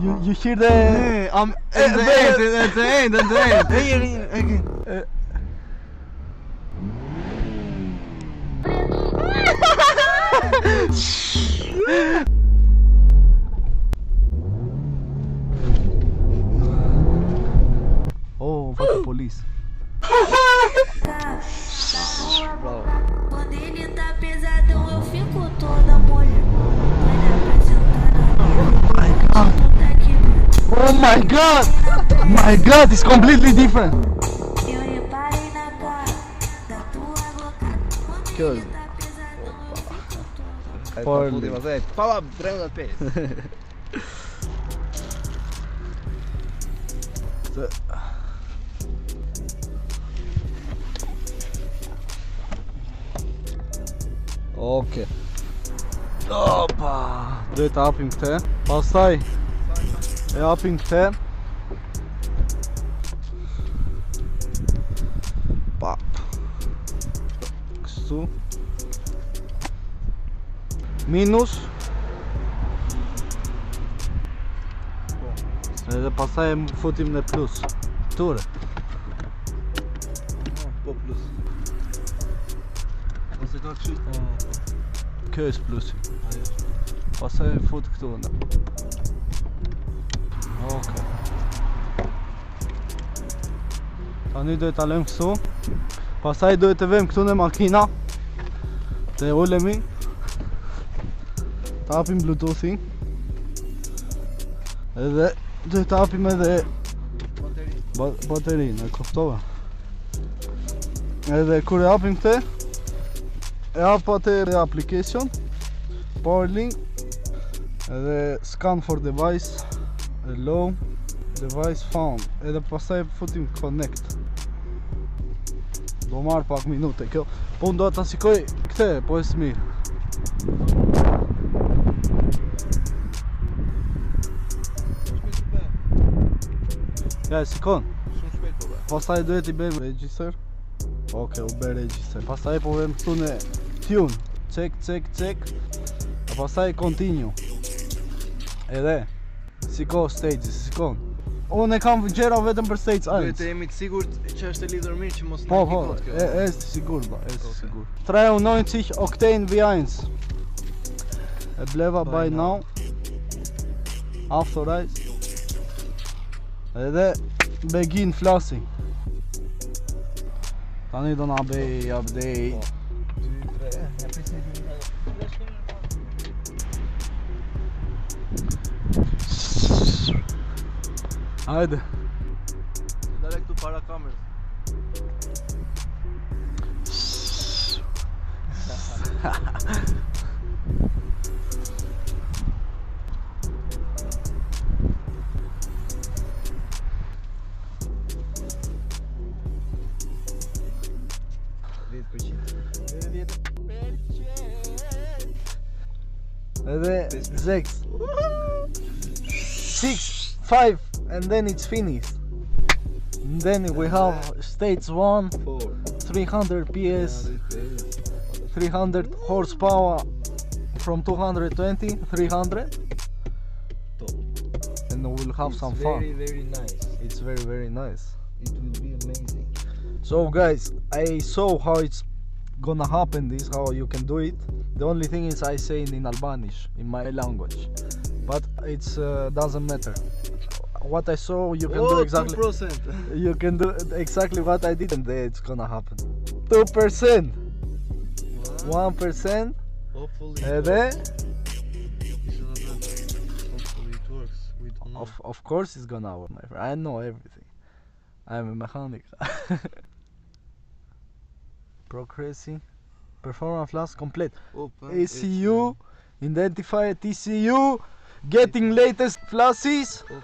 You hear the... At the end. Here, again. Oh, fuck the police. Quando ele tá pesadão, eu fico toda molhada. Oh my god! My god, it's completely different! Eu reparei na cara da tua boca. Quando ele tá pesadão, eu fico toda. POV. Ok. Opa! Drejt hapim këtë. Pastaj e hapim këtë. Pap. Kështu. Minus. Edhe pastaj e futim në plus. Ture. Po plus. Ose ka kështu. Kjo është plusi. Pastaj e fut këtu në. Okej. Tani duhet ta lëm këtu. Pastaj duhet të vëmë këtu në makina. Të ulemi. Ta hapim Bluetoothin. Edhe duhet të hapim edhe baterinë, e kuptova. Edhe kur e hapim këtë, e hap atë application, Powerlink, edhe scan for device, allow, device found, edhe pastaj futim connect. Do marr pak minute kjo, po unë do ta shikoj këtë, po është mirë. Ja, shikon. Shumë shpejt po bë. Pastaj duhet I bëjmë register. Ok, u bë register. Pastaj po vëmë këtu në tune. Check. A pastaj continue. Edhe shiko stages, shikon. Unë e kam gjera vetëm për stage 1. Duhet të jemi të sigurt që është e lidhur mirë që mos na Po, ikot kjo. është sigur, ba, është Okay. sigur. 93 octane V1. E bleva by now. Authorize. Edhe begin flashing. Tani do na bëj update. 2, 3. Hajde. Dale këtu para kamerës. Edhe 6 6 5 and then it's finished. And then we have stage 1, 300 PS, 300 horsepower from 220, 300. Top. And we'll have some fun. Very nice. It's very nice. It will be amazing. So guys, I saw how it's gonna happen, this, how you can do it. The only thing is I say it in Albanish, in my language. But it's doesn't matter. What I saw, you can do exactly. 2%. You can do exactly what I did, and then it's gonna happen. 2%, 1%, Hopefully. and then Hopefully it works. We don't know. of course it's gonna work, my friend. I know everything. I'm a mechanic. Progressing, performance flash complete. Open. ECU, identify TCU, getting latest flashes. Open.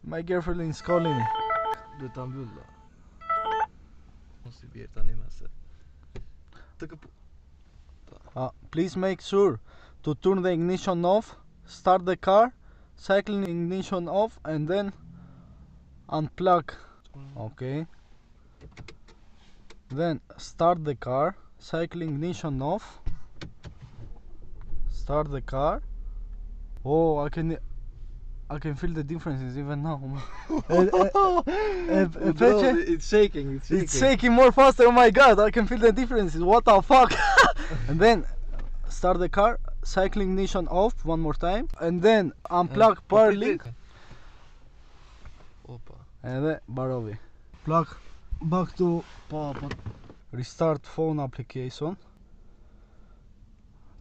My girlfriend is calling me. Do ta mbyll. Mos I bjer tani më se. Please make sure to turn the ignition off, start the car, cycling ignition off, and then unplug. Okay. Then start the car, cycling ignition off, start the car. Oh, I can. I can feel the differences even now. Bro, Fece? it's shaking, it's shaking. It's shaking more faster. Oh my god, I can feel the differences. What the fuck? And then start the car, cycling ignition off one more time, and then unplug Powerlink. Opa. And then BlerimDrV. Plug back to power. Restart phone application.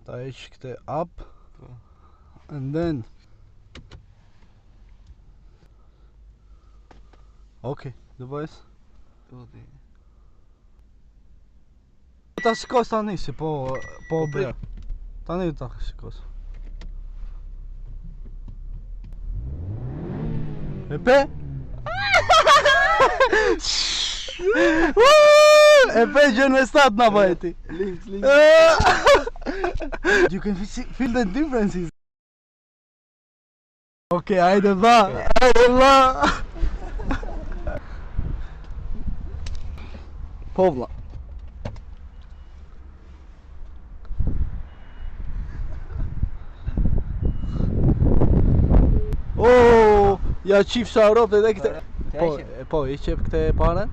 Aici câte up. And then okay, device. Ta scos tani si po bler. Tani ta scos. Epe? Epe je ne stat na băieți. Links. You can feel the differences. Okay, haide la. Povla. Oh, ja çift Evropë dhe këte. Po, I qep këte parën.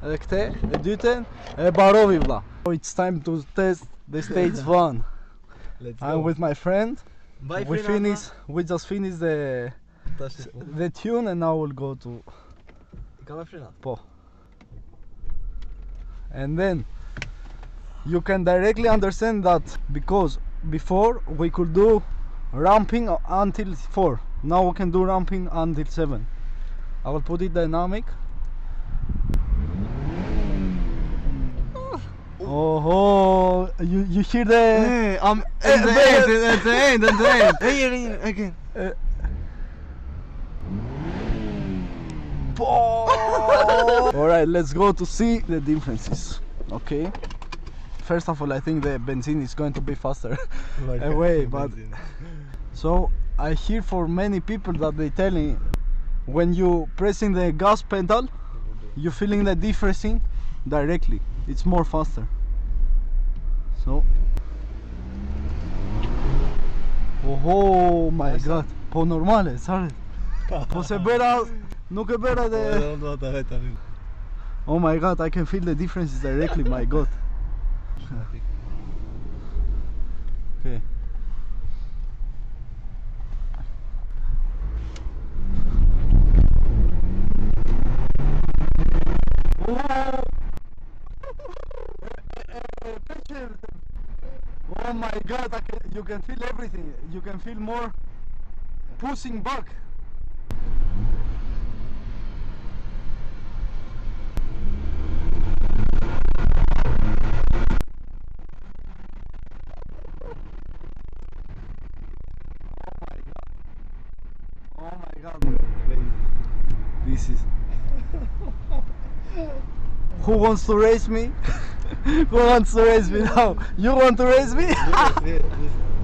Edhe këte, e dytën, e BlerimDrV vlla. It's time to test the stage 1. Let's go. I'm with my friend. Bye, We just finished the tune and now we'll go to Po. And then you can directly understand that because before we could do ramping until 4. Now we can do ramping until 7. I will put it dynamic. Oh, you hear the? Hey, I'm at the end. Here, again. Alright, let's go to see the differences. Okay. First of all, I think the benzene is going to be faster away, but so I hear for many people that they telling when you pressing the gas pedal, you feeling the difference directly. It's more faster. So. Oh my god. Po normale, sorry. Po se bera, nuk e bera de. Oh my god, I can feel the differences directly, my god. Okay. Oh my god, you can feel everything. You can feel more pushing back. Oh my god. This is. Who wants to race me? Who wants to race me now? You want to race me? Yes,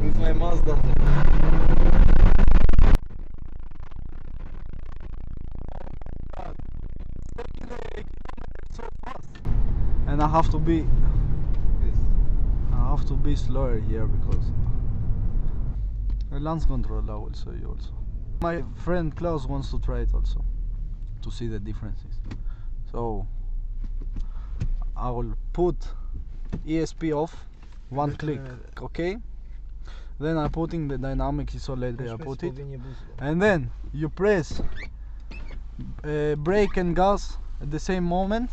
with my Mazda. So fast. And I have to be slower here because the lance control I will show you also. My friend Klaus wants to try it also to see the differences. So I will put ESP off, one click, okay? Then I'm putting the dynamic isolator, I put it. And then you press brake and gas at the same moment.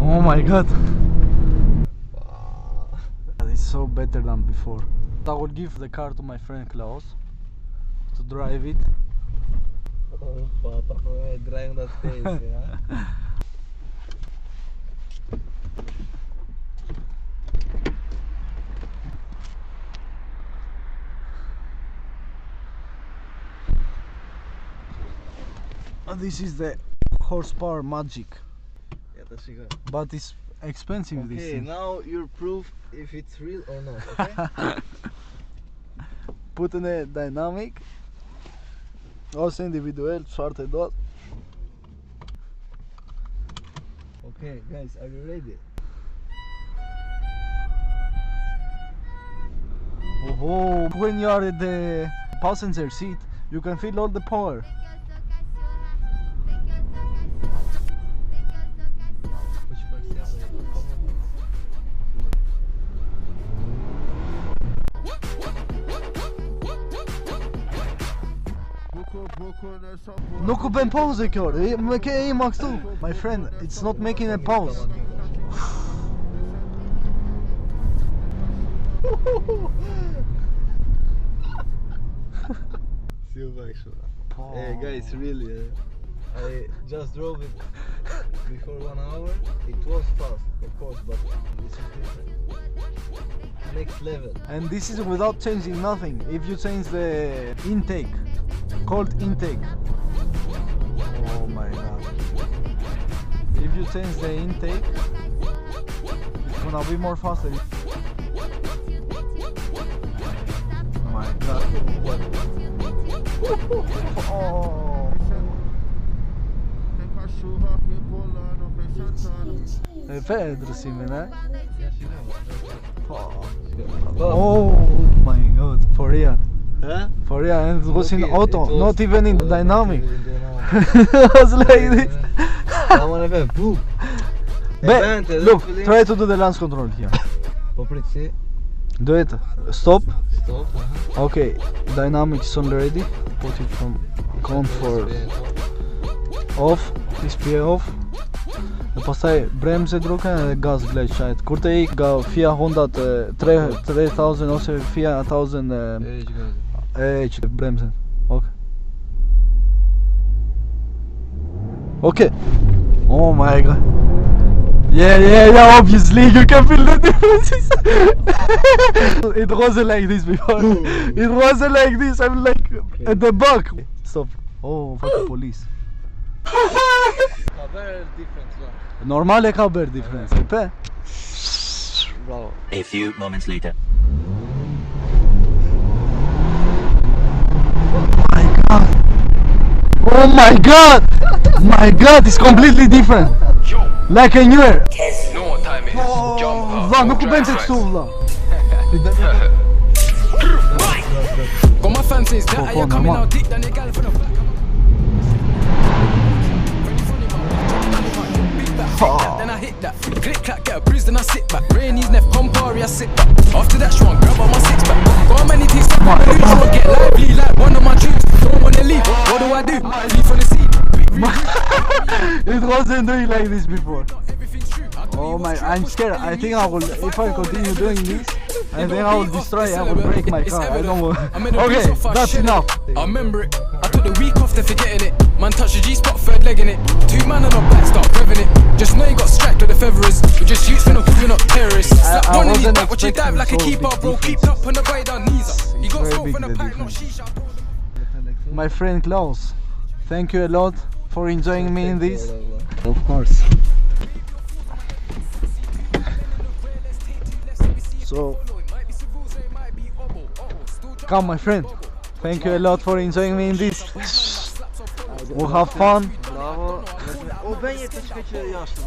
Oh my god! It's so better than before. I will give the car to my friend Klaus to drive it. Drive that pace, yeah? This is the horsepower magic, but it's expensive. This Okay, thing. now you're proof if it's real or not, okay? Put in a dynamic. Also individual, foarte doar. Okay, guys, are you ready? Oh, when you are at the passenger seat, you can feel all the power. Nu kupem pauze kjor, ke e ima këtu. My friend, it's not making a pause. Hey guys, really, I just drove it before 1 hour. It was fast, of course, but this is different. Next level. And this is without changing nothing. If you change the intake, cold intake. Oh my god. If you change the intake, it's gonna be more faster. Oh my god. Oh. Pedro, sim, né? Oh my god, for real. Huh? For real, and it was in Okay, auto, it was not even in dynamic. It It was like this. I wanna go. Boom. Look, try to do the launch control here. Poprici. Do it. Stop. Stop. Okay, dynamics on ready. Put it from count for off. Display off. Dhe pastaj bremze druken edhe gaz blej qajt. Kur të ik nga Fia Honda të 3000 ose Fia 1000 e që bremzen. Okay. Okay. Oh my god. Yeah, obviously you can feel the differences. It wasn't like this before. It wasn't like this. I'm like at the back. Stop. Oh, fuck police. Very different one. Normal e ka bërë diferencë. Pe? Bravo. A few moments later. My god! Oh my god! My god, it's completely different! Like a new air! Know what time it is. Jump up. Vlla, nuk u bën se kështu vlla. Got my fancies that Oh, are coming normal. out dick than a gal for the then I hit that. Click clack, get a bruise, then I sit back. Rainy's neck, Campari, I sit back. After that, she want grab on my six pack. Got many things that I lose. I get lively like one of my tunes. Don't wanna leave. What do I do? Leave from the seat. It wasn't doing like this before. Everything's true. Oh my, I'm scared. I think I will, if I continue doing this, I think I will destroy, I will break my car. I don't want. Okay, that's enough. I remember it. I took the week off, they're forgetting it. Man touched the G-spot, third leg in it. 2 man on the back, start revving it. Just know you got strapped with the feathers. We just shoots for no hood, we're not terrorists. Slap one in his back, watch you dive like a keeper, bro. Keep up on the way down knees up. You got very smoke big, from the the pipe, not difference. shisha. My friend Klaus, thank you a lot for enjoying me in this. Of course. So, come my friend, thank you a lot for enjoying me in this. We'll have fun. Bravo. O ben yeter çıkıcı yaşlı.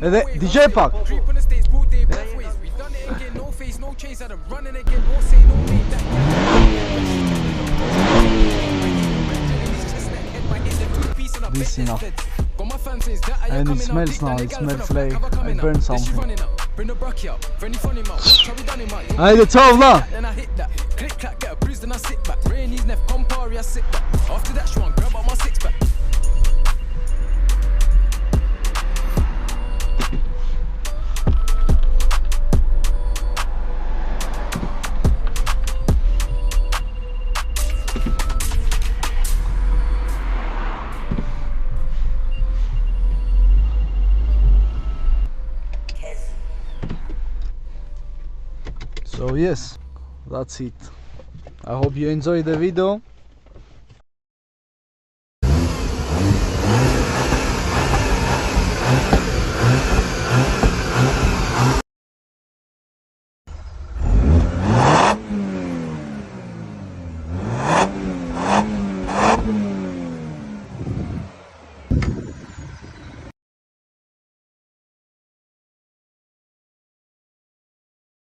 Edhe DJ pak. Creep on the stage, both day, both ways. We done it again, no face, no chase. Had 'em running again, no say, no mate. This enough. And it smells now, it smells like I burned something. Haydi çal lan. Then I hit that. Click clack, get a bruise, then I sit back. Rainy's neck, Campari, I sit back. After that, she want grab out my six pack. So yes, that's it. I hope you enjoyed the video.